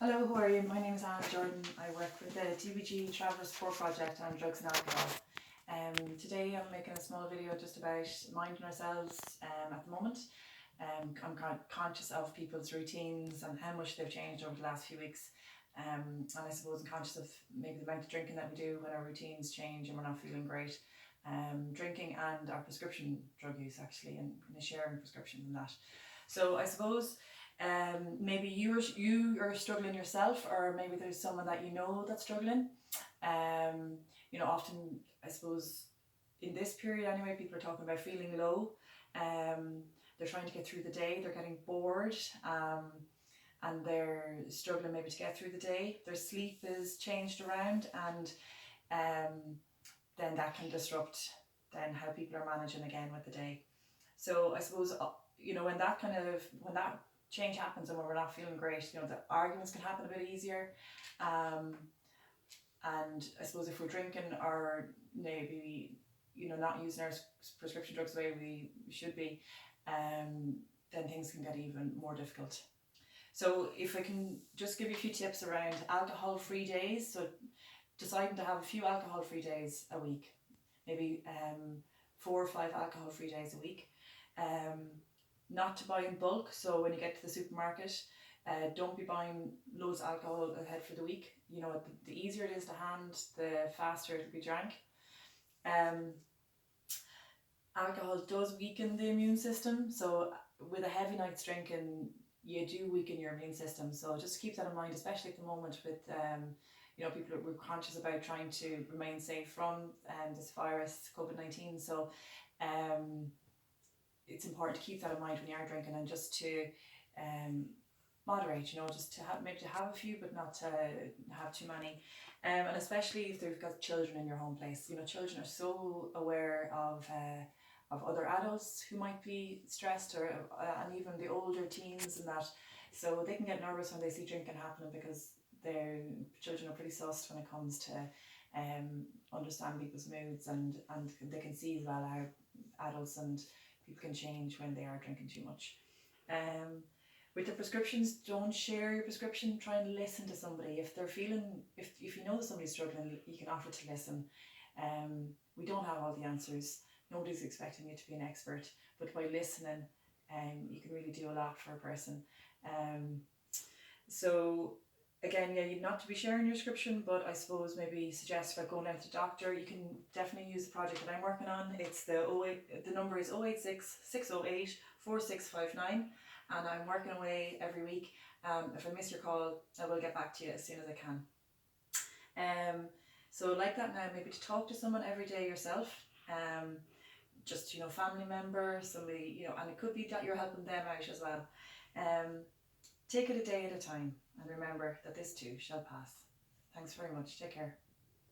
Hello, how are you? My name is Anne Jordan. I work with the TVG Traveller Support Project on drugs and alcohol. Today I'm making a small video just about minding ourselves at the moment. I'm conscious of people's routines and how much they've changed over the last few weeks. And I suppose I'm conscious of maybe the amount of drinking that we do when our routines change and we're not feeling great. Drinking and our prescription drug use actually, and sharing prescriptions and that. So I suppose maybe you are struggling yourself, or maybe there's someone that you know that's struggling. Often I suppose in this period anyway, people are talking about feeling low. They're trying to get through the day, they're getting bored, and they're struggling maybe to get through the day. Their sleep is changed around, and then that can disrupt then how people are managing again with the day. So I suppose when that change happens and when we're not feeling great, the arguments can happen a bit easier. And I suppose if we're drinking or maybe not using our prescription drugs the way we should be, then things can get even more difficult. So if I can just give you a few tips around alcohol-free days, so deciding to have a few alcohol-free days a week, maybe 4 or 5 alcohol-free days a week. Not to buy in bulk, so when you get to the supermarket, don't be buying loads of alcohol ahead for the week. The easier it is to hand, the faster it will be drank. Alcohol does weaken the immune system, so with a heavy night's drinking, you do weaken your immune system. So just keep that in mind, especially at the moment with people we're conscious about trying to remain safe from this virus, COVID-19. So it's important to keep that in mind when you are drinking, and just to moderate, just to have a few but not to have too many. And especially if they've got children in your home place. Children are so aware of other adults who might be stressed, or and even the older teens and that. So they can get nervous when they see drinking happening, because their children are pretty sussed when it comes to understand people's moods, and they can see as well how adults and people can change when they are drinking too much. With the prescriptions, don't share your prescription. Try and listen to somebody. If you know that somebody's struggling, you can offer to listen. We don't have all the answers. Nobody's expecting you to be an expert, but by listening, you can really do a lot for a person. So again, you'd not to be sharing your prescription, but I suppose maybe suggest about going out to the doctor. You can definitely use the project that I'm working on. It's the number is 086 608 4659, and I'm working away every week. If I miss your call, I will get back to you as soon as I can. So like that now, maybe to talk to someone every day yourself. Just family member, somebody, and it could be that you're helping them out as well. Take it a day at a time, and remember that this too shall pass. Thanks very much. Take care.